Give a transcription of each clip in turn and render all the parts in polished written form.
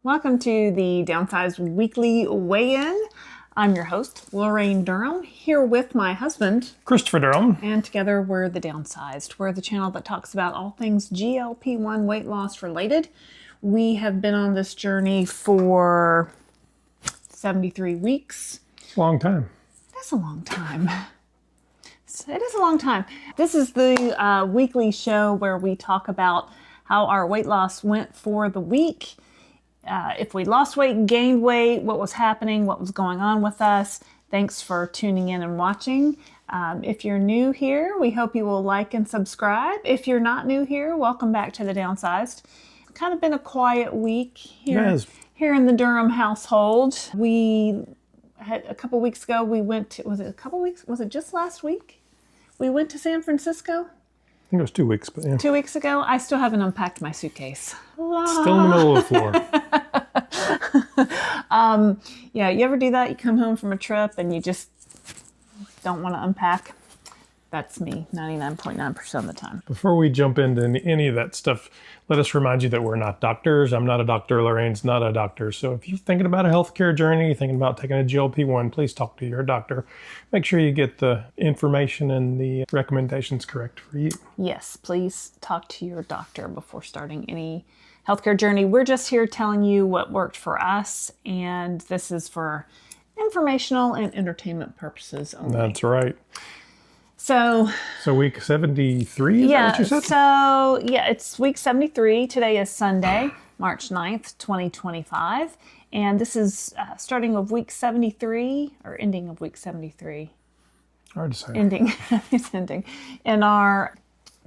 Welcome to the Downsized Weekly Weigh-In. I'm your host, Laraine Durham, here with my husband, Christopher Durham. and together we're the Downsized. We're the channel that talks about all things GLP-1 weight loss related. We have been on this journey for 73 weeks. It's a long time. That's a long time. It is a long time. This is the weekly show where we talk about how our weight loss went for the week. If we lost weight, gained weight, what was happening, what was going on with us. Thanks for tuning in and watching. If you're new here, we hope you will like and subscribe. If you're not new here, welcome back to the Downsized. Kind of been a quiet week here in the Durham household. We had a couple weeks ago, we went to, was it a couple weeks? Was it just last week? We went to San Francisco. I think it was 2 weeks, but yeah. 2 weeks ago. I still haven't unpacked my suitcase. Still in the middle of the floor. Yeah, you ever do that? You come home from a trip and you just don't want to unpack? That's me 99.9% of the time. Before we jump into any of that stuff, let us remind you that we're not doctors. I'm not a doctor. Lorraine's not a doctor. So if you're thinking about a healthcare journey, thinking about taking a GLP-1, please talk to your doctor. Make sure you get the information and the recommendations correct for you. Yes, please talk to your doctor before starting any healthcare journey. We're just here telling you what worked for us, and this is for informational and entertainment purposes only. That's right. So week 73, is that what you said? So it's week 73. Today is Sunday, March 9th, 2025. And this is starting of week 73 or ending of week 73. Hard to say. Ending. It's ending. In our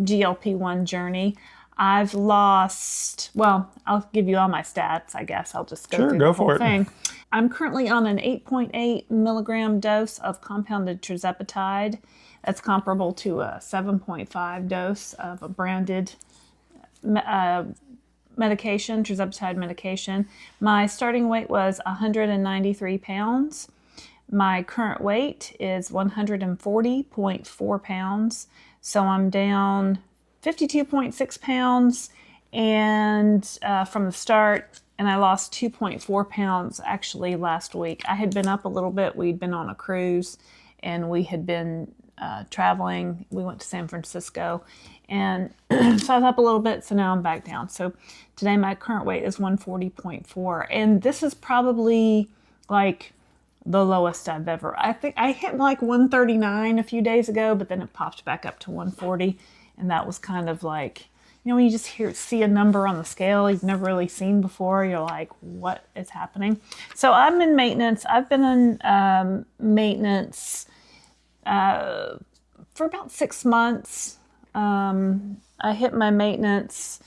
GLP-1 journey, I've lost, I'll give you all my stats, I guess. I'll just go through the whole thing. I'm currently on an 8.8 milligram dose of compounded tirzepatide. That's comparable to a 7.5 dose of a branded medication, tirzepatide medication. My starting weight was 193 pounds. My current weight is 140.4 pounds. So I'm down 52.6 pounds and from the start, and I lost 2.4 pounds actually last week. I had been up a little bit. We'd been on a cruise and we had been traveling. We went to San Francisco, and so I was up a little bit, so now I'm back down. So today my current weight is 140.4, and this is probably like the lowest I've ever. I think I hit like 139 a few days ago, but then it popped back up to 140, and that was kind of like, when you just see a number on the scale you've never really seen before, you're like, what is happening? So I'm in maintenance. I've been in maintenance for about 6 months. I hit my maintenance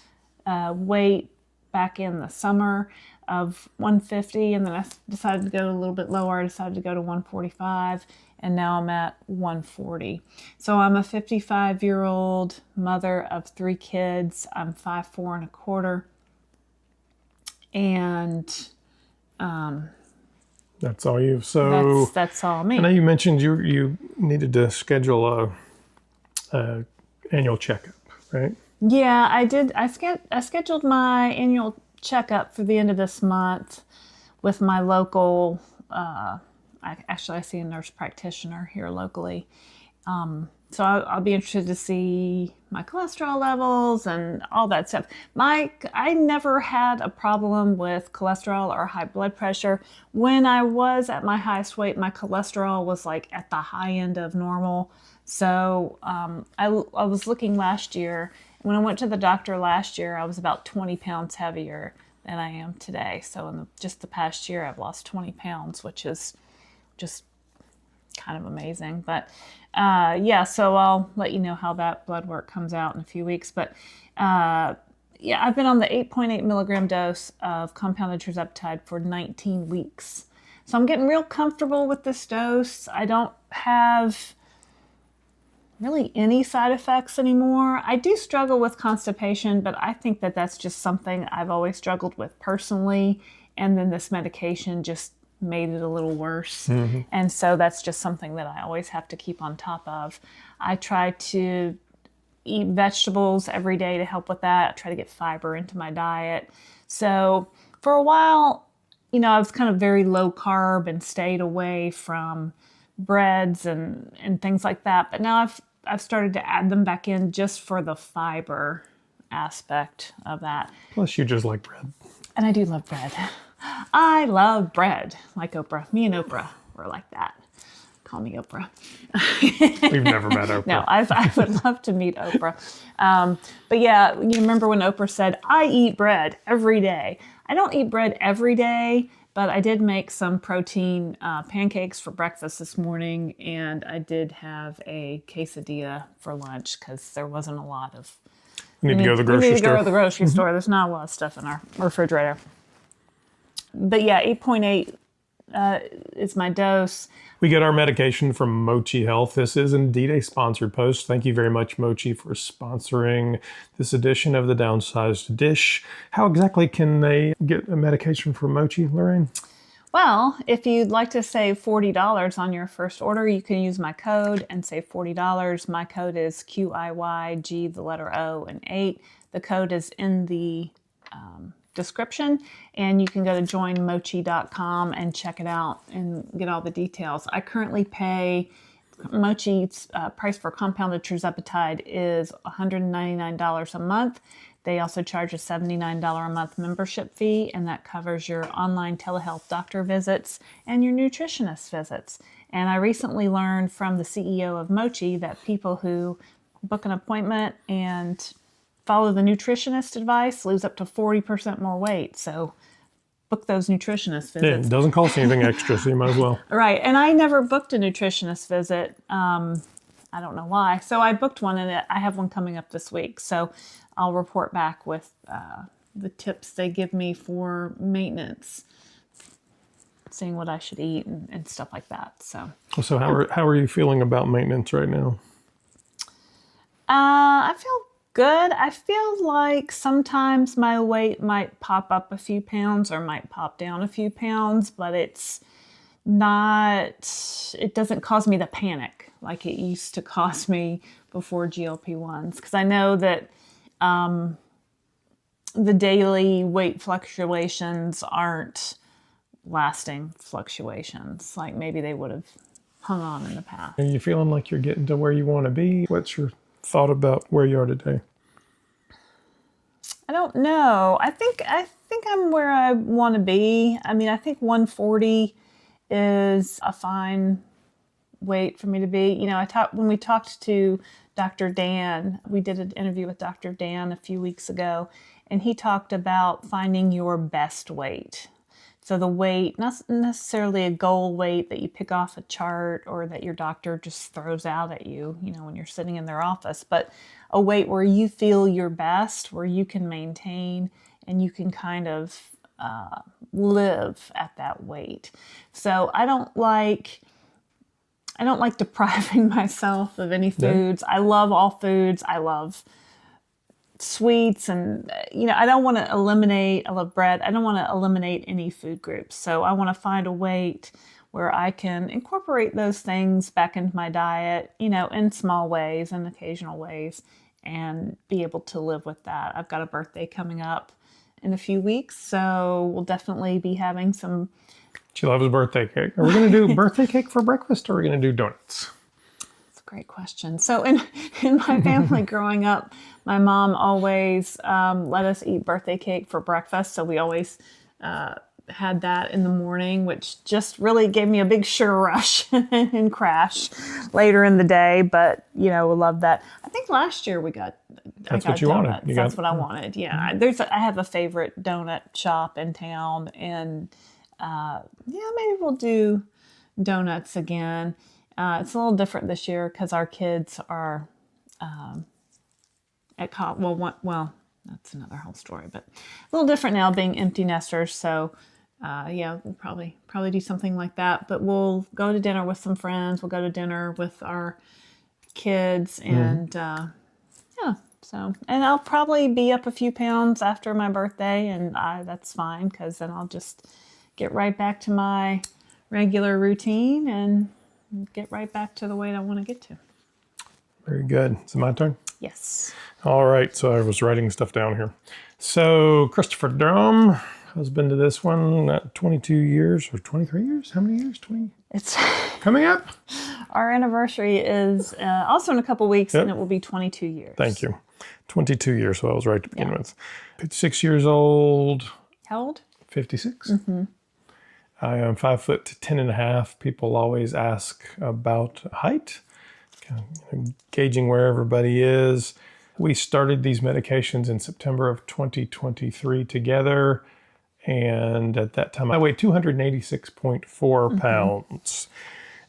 weight back in the summer of 150, and then I decided to go a little bit lower. I decided to go to 145, and now I'm at 140. So I'm a 55-year-old mother of 3 kids. I'm 5'4", and that's all you. So that's all me. I know you mentioned you needed to schedule a annual checkup, right? Yeah, I did. I scheduled my annual checkup for the end of this month with my local. I see a nurse practitioner here locally. So I'll be interested to see my cholesterol levels and all that stuff. I never had a problem with cholesterol or high blood pressure. When I was at my highest weight, my cholesterol was like at the high end of normal. So I was looking last year. When I went to the doctor last year, I was about 20 pounds heavier than I am today. So in just the past year, I've lost 20 pounds, which is just kind of amazing. But so I'll let you know how that blood work comes out in a few weeks. But I've been on the 8.8 milligram dose of compounded tirzepatide for 19 weeks. So I'm getting real comfortable with this dose. I don't have really any side effects anymore. I do struggle with constipation, but I think that that's just something I've always struggled with personally. And then this medication just made it a little worse. Mm-hmm. And so that's just something that I always have to keep on top of. I try to eat vegetables every day to help with that. I try to get fiber into my diet. So for a while, I was kind of very low carb and stayed away from breads and things like that. But now I've started to add them back in just for the fiber aspect of that. Plus, you just like bread. And I do love bread. I love bread, like Oprah. Me and Oprah were like that. Call me Oprah. We've never met Oprah. No, I would love to meet Oprah. But yeah, you remember when Oprah said, I eat bread every day. I don't eat bread every day, but I did make some protein pancakes for breakfast this morning, and I did have a quesadilla for lunch because there wasn't a lot of... We need to go to the grocery store. We need to go to the grocery store. There's not a lot of stuff in our refrigerator. But yeah, 8.8 is my dose. We get our medication from Mochi Health. This is indeed a sponsored post. Thank you very much, Mochi, for sponsoring this edition of the Downsized Dish. How exactly can they get a medication from Mochi, Laraine? Well, if you'd like to save $40 on your first order, you can use my code and save $40. My code is QIYG, the letter O, and 8. The code is in the description, and you can go to joinmochi.com and check it out and get all the details. I currently pay Mochi's price for compounded tirzepatide is $199 a month. They also charge a $79 a month membership fee, and that covers your online telehealth doctor visits and your nutritionist visits. And I recently learned from the CEO of Mochi that people who book an appointment and follow the nutritionist advice lose up to 40% more weight. So book those nutritionist visits. Yeah, it doesn't cost anything extra, so you might as well. Right. And I never booked a nutritionist visit. I don't know why. So I booked one, and I have one coming up this week. So I'll report back with the tips they give me for maintenance, seeing what I should eat and stuff like that. So how are you feeling about maintenance right now? I feel good. I feel like sometimes my weight might pop up a few pounds or might pop down a few pounds, but it doesn't cause me to panic like it used to cause me before GLP-1s. Because I know that the daily weight fluctuations aren't lasting fluctuations like maybe they would have hung on in the past. Are you feeling like you're getting to where you want to be? What's your thought about where you are today? I don't know. I think I'm where I want to be. I mean, I think 140 is a fine weight for me to be. When we talked to Dr. Dan, we did an interview with Dr. Dan a few weeks ago, and he talked about finding your best weight. So the weight, not necessarily a goal weight that you pick off a chart or that your doctor just throws out at you, when you're sitting in their office, but a weight where you feel your best, where you can maintain and you can kind of live at that weight. So I don't like depriving myself of any foods. I love all foods. I love sweets, and I don't want to eliminate. I love bread. I don't want to eliminate any food groups. So I want to find a weight where I can incorporate those things back into my diet, in small ways and occasional ways, and be able to live with that. I've got a birthday coming up in a few weeks, so we'll definitely be having some. She loves birthday cake. Are we going to do birthday cake for breakfast, or are we going to do donuts? That's a great question. So in my family growing up, my mom always let us eat birthday cake for breakfast. So we always had that in the morning, which just really gave me a big sugar rush and crash later in the day. But, we love that. I think last year That's what you wanted. That's what I wanted. Yeah. I have a favorite donut shop in town, and maybe we'll do donuts again. It's a little different this year because our kids are at college. Well, that's another whole story, but a little different now being empty nesters. So, we'll probably do something like that. But we'll go to dinner with some friends. We'll go to dinner with our kids, and So, and I'll probably be up a few pounds after my birthday, and that's fine because then I'll just get right back to my regular routine and get right back to the weight I want to get to. Very good. Is it my turn? Yes. All right. So I was writing stuff down here. So Christopher Durham, husband to this one, 22 years or 23 years. How many years? 20? It's Coming up. our anniversary is also in a couple weeks, Yep. and it will be 22 years. Thank you. 22 years, so I was right to begin with. 56 years old. How old? 56. I am 5'10.5". People always ask about height, kind of, gauging where everybody is. We started these medications in September of 2023 together. And at that time, I weighed 286.4 pounds.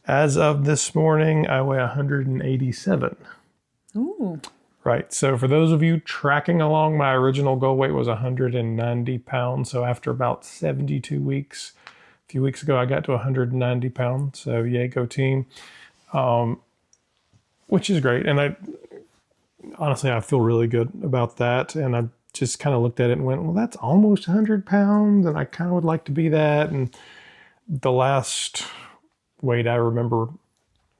As of this morning, I weigh 187. Ooh. Right. So for those of you tracking along, my original goal weight was 190 pounds. So after about 72 weeks, a few weeks ago, I got to 190 pounds. So yay, go team. Which is great. And honestly, I feel really good about that. And I just kind of looked at it and went, well, that's almost 100 pounds. And I kind of would like to be that. And the last weight I remember,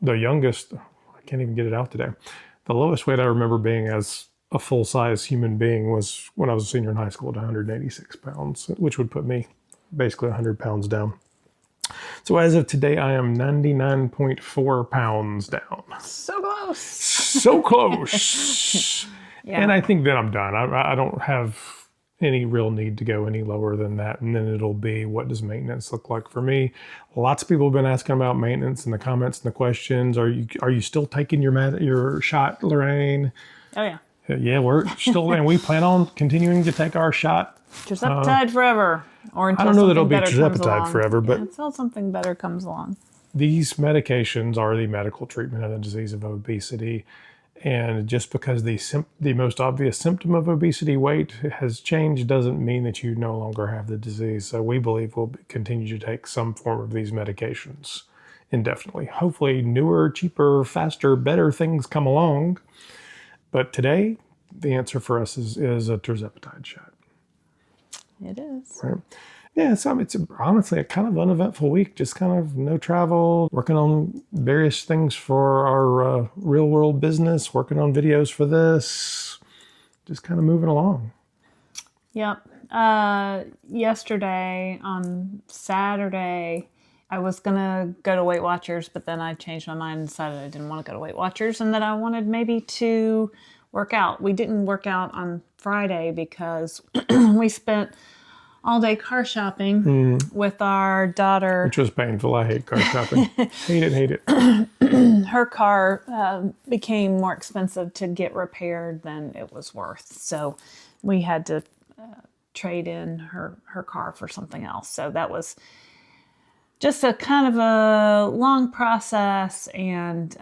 the youngest, I can't even get it out today. The lowest weight I remember being as a full-size human being was when I was a senior in high school at 186 pounds, which would put me basically 100 pounds down. So as of today, I am 99.4 pounds down. So close. So close. Yeah. And I think then I'm done. I don't have any real need to go any lower than that. And then it'll be, what does maintenance look like for me? Lots of people have been asking about maintenance in the comments and the questions. Are you still taking your shot, Laraine? Oh, yeah. Yeah, we're still, and we plan on continuing to take our shot. Tirzepatide forever. Or until I don't know that it'll something be better comes tirzepatide along. forever, but until something better comes along. these medications are the medical treatment of the disease of obesity. And just because the most obvious symptom of obesity, weight, has changed doesn't mean that you no longer have the disease. So we believe we'll continue to take some form of these medications indefinitely. Hopefully newer, cheaper, faster, better things come along. But today, the answer for us is a tirzepatide shot. It is. Right? Yeah, so it's honestly a kind of uneventful week. Just kind of no travel, working on various things for our real world business, working on videos for this, just kind of moving along. Yep. Yesterday, on Saturday, I was going to go to Weight Watchers, but then I changed my mind and decided I didn't want to go to Weight Watchers and that I wanted maybe to work out. We didn't work out on Friday because we spent all day car shopping with our daughter. Which was painful. I hate car shopping. Hate it. Her car became more expensive to get repaired than it was worth. So we had to trade in her car for something else. So that was just a kind of a long process and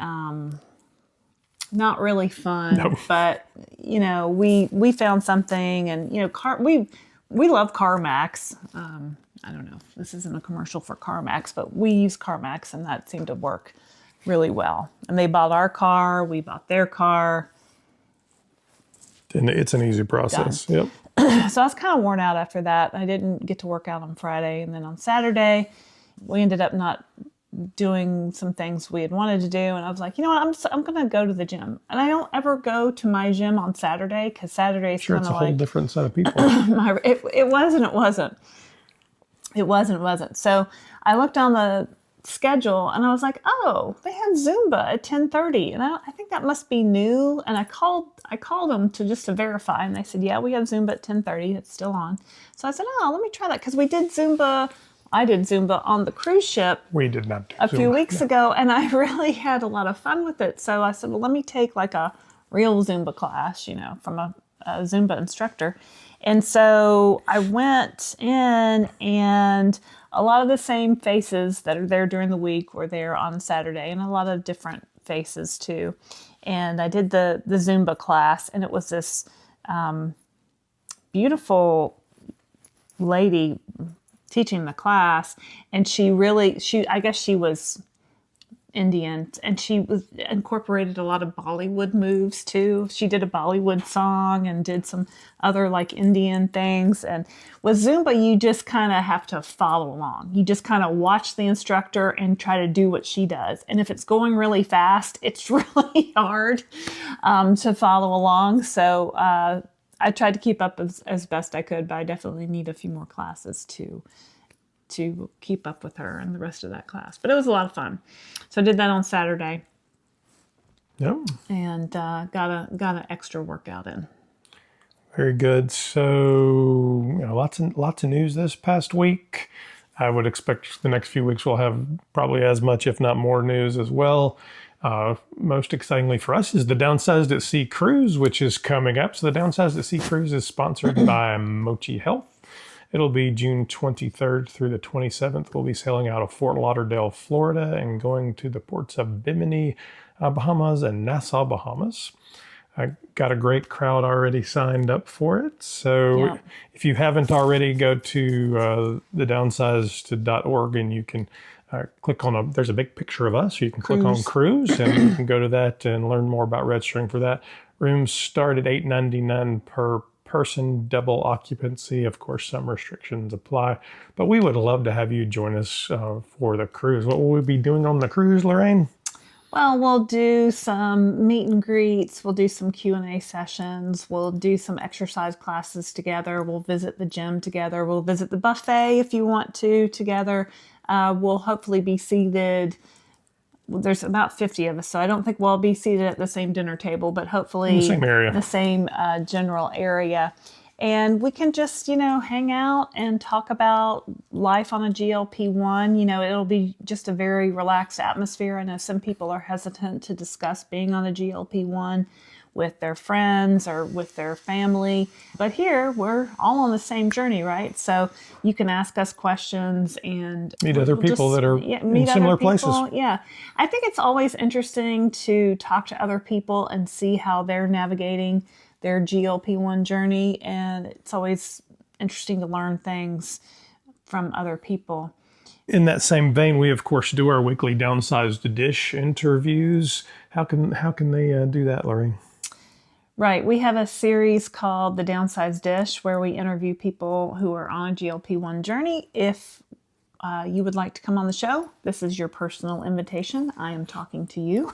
not really fun. No. But, we found something and, we love CarMax. I don't know if this isn't a commercial for CarMax, but we use CarMax and that seemed to work really well. And they bought our car, we bought their car. And it's an easy process. Done. Yep. So I was kind of worn out after that. I didn't get to work out on Friday. And then on Saturday, we ended up not doing some things we had wanted to do. And I was like, you know what, I'm going to go to the gym. And I don't ever go to my gym on Saturday because Saturday is Sure, kind it's of a whole like different set of people. It wasn't. So I looked on the schedule and I was like, oh, they have Zumba at 10:30. And I think that must be new. And I called them to verify. And they said, yeah, we have Zumba at 10:30. It's still on. So I said, oh, let me try that. Because I did Zumba on the cruise ship. We did not do a few Zumba. weeks ago. And I really had a lot of fun with it. So I said, well, let me take like a real Zumba class, from a Zumba instructor. And so I went in and a lot of the same faces that are there during the week were there on Saturday and a lot of different faces too. And I did the Zumba class and it was this beautiful lady teaching the class. And I guess she was Indian and she incorporated a lot of Bollywood moves too. She did a Bollywood song and did some other like Indian things. And with Zumba, you just kind of have to follow along. You just kind of watch the instructor and try to do what she does. And if it's going really fast, it's really hard to follow along. So I I tried to keep up as best I could, but I definitely need a few more classes to keep up with her and the rest of that class. But it was a lot of fun. So I did that on Saturday. Yep. And got an extra workout in. Very good. So, lots of news this past week. I would expect the next few weeks we'll have probably as much, if not more, news as well. Most excitingly for us is the Downsized at Sea cruise, which is coming up. So the Downsized at Sea cruise is sponsored by Mochi Health. It'll be June 23rd through the 27th. We'll be sailing out of Fort Lauderdale, Florida, and going to the ports of Bimini, Bahamas, and Nassau, Bahamas. I got a great crowd already signed up for it. So if you haven't already, go to thedownsized.org and you can click on there's a big picture of us. So you can click on cruise and you can go to that and learn more about registering for that. Rooms start at $8.99 per person, double occupancy. Of course, some restrictions apply, but we would love to have you join us for the cruise. What will we be doing on the cruise, Laraine? Well, we'll do some meet and greets. We'll do some Q&A sessions. We'll do some exercise classes together. We'll visit the gym together. We'll visit the buffet if you want to together. We'll hopefully be seated. There's about 50 of us, so I don't think we'll be seated at the same dinner table, but hopefully in the same area, the same general area. And we can just, hang out and talk about life on a GLP-1. It'll be just a very relaxed atmosphere. I know some people are hesitant to discuss being on a GLP-1 with their friends or with their family. But here, we're all on the same journey, right? So you can ask us questions and meet other people that are in similar places. Yeah. I think it's always interesting to talk to other people and see how they're navigating their GLP-1 journey, and it's always interesting to learn things from other people. In that same vein, we of course do our weekly Downsized Dish interviews. How can they do that, Laraine? Right, we have a series called The Downsized Dish where we interview people who are on a GLP-1 journey. If you would like to come on the show, this is your personal invitation. I am talking to you.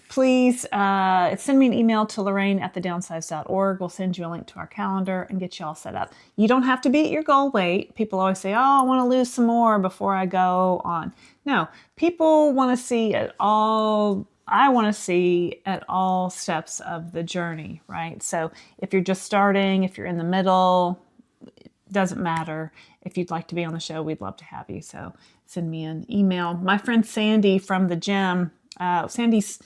Please send me an email to Laraine at thedownsized.org. We'll send you a link to our calendar and get you all set up. You don't have to be at your goal weight. People always say, I want to lose some more before I go on. No, people want to see it all. I want to see at all steps of the journey, right? So if you're just starting, if you're in the middle, it doesn't matter. If you'd like to be on the show, we'd love to have you. So send me an email. My friend Sandy from the gym, Sandy's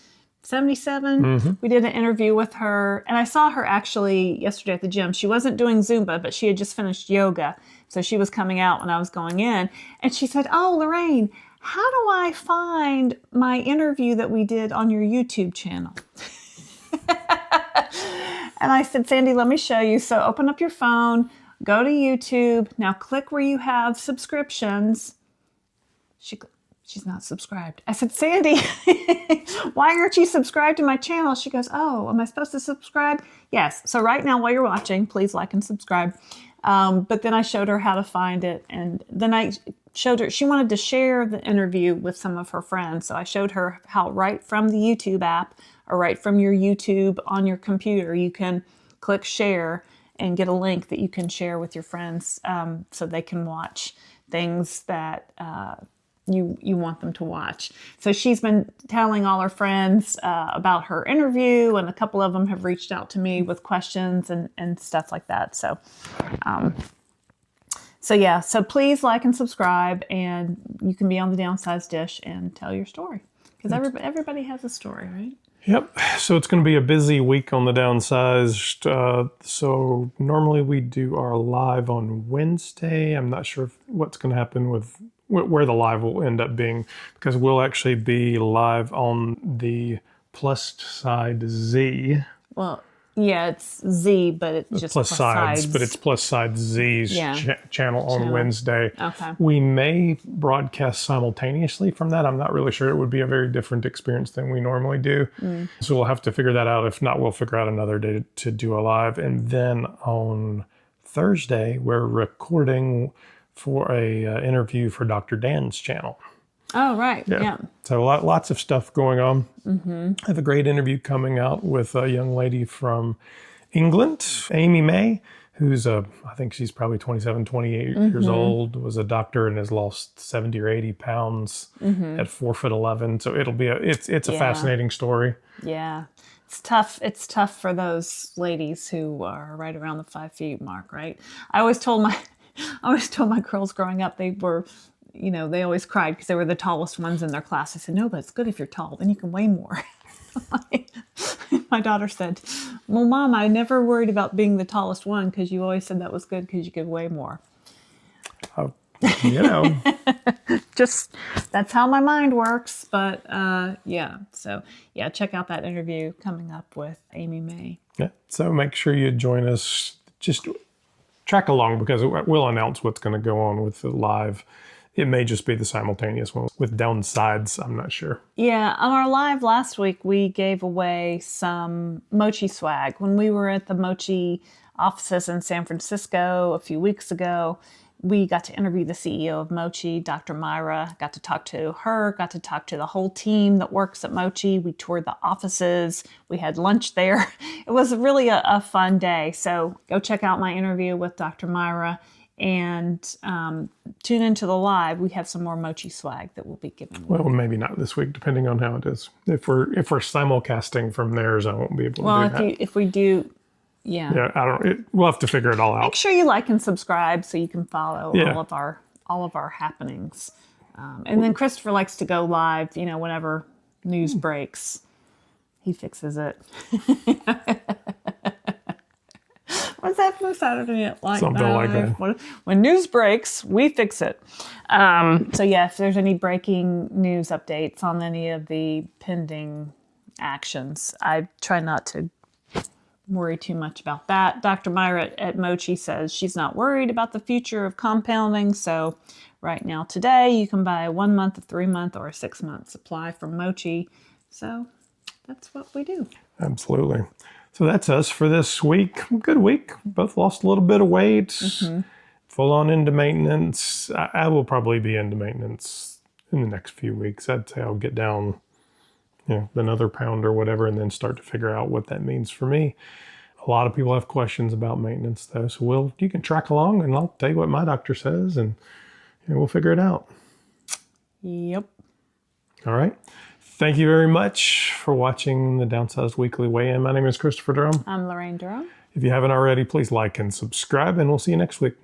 77. We did an interview with her, and I saw her actually yesterday at the gym. She wasn't doing Zumba, but she had just finished yoga. So she was coming out when I was going in, and she said, Laraine, how do I find my interview that we did on your YouTube channel? And I said, Sandy, let me show you. So open up your phone, go to YouTube. Now click where you have subscriptions. She's not subscribed. I said, Sandy, why aren't you subscribed to my channel? She goes, am I supposed to subscribe? Yes. So right now while you're watching, please like and subscribe. But then I showed her how to find it. And then I showed her, she wanted to share the interview with some of her friends. So I showed her how right from the YouTube app or right from your YouTube on your computer, you can click share and get a link that you can share with your friends so they can watch things that you want them to watch. So she's been telling all her friends about her interview, and a couple of them have reached out to me with questions and stuff like that. So so please like and subscribe, and you can be on the Downsized Dish and tell your story, because everybody has a story, right? Yep. So it's going to be a busy week on the Downsized. So normally we do our live on Wednesday. I'm not sure what's going to happen with where the live will end up being, because we'll actually be live on the plus side Z. Well, yeah, it's Z, but it's just plus sides, but it's plus side Z's channel on Wednesday. Okay. We may broadcast simultaneously from that. I'm not really sure. It would be a very different experience than we normally do. So we'll have to figure that out. If not, we'll figure out another day to do a live. And then on Thursday, we're recording for a interview for Dr. Dan's channel. Oh, right. Yeah. So lots of stuff going on. I have a great interview coming out with a young lady from England, Amy May, who's I think she's probably 27, 28 years old, was a doctor and has lost 70 or 80 pounds at 4'11". So it's a fascinating story. Yeah. It's tough. It's tough for those ladies who are right around the 5 feet mark, right? I always told my girls growing up, they were, they always cried because they were the tallest ones in their class. I said, no, but it's good if you're tall, then you can weigh more. My daughter said, well, Mom, I never worried about being the tallest one because you always said that was good because you could weigh more. Just that's how my mind works. But so check out that interview coming up with Amy May. Yeah, so make sure you join us. Just track along because we'll announce what's going to go on with the live. It may just be the simultaneous one with Downsides. I'm not sure. Yeah, on our live last week, we gave away some Mochi swag. When we were at the Mochi offices in San Francisco a few weeks ago, we got to interview the CEO of Mochi, Dr. Myra. Got to talk to her, got to talk to the whole team that works at Mochi. We toured the offices. We had lunch there. It was really a fun day. So go check out my interview with Dr. Myra. And tune into the live. We have some more Mochi swag that we'll be giving away. Well, maybe not this week, depending on how it is. If we're simulcasting from theirs, I won't be able to do that. Well, if we do, yeah. We'll have to figure it all out. Make sure you like and subscribe so you can follow all of our happenings. And then Christopher likes to go live, whenever news breaks. He fixes it. What's that from Saturday Night Live? Something like that. When news breaks, we fix it. If there's any breaking news updates on any of the pending actions, I try not to worry too much about that. Dr. Myra at Mochi says she's not worried about the future of compounding. So right now, today, you can buy a 1 month, a 3 month, or a 6 month supply from Mochi. So that's what we do. Absolutely. So that's us for this week. Good week. Both lost a little bit of weight. Full on into maintenance. I will probably be into maintenance in the next few weeks. I'd say I'll get down, another pound or whatever, and then start to figure out what that means for me. A lot of people have questions about maintenance, though. So you can track along, and I'll tell you what my doctor says, and we'll figure it out. Yep. All right. Thank you very much for watching the Downsized Weekly Weigh-In. My name is Christopher Durham. I'm Laraine Durham. If you haven't already, please like and subscribe, and we'll see you next week.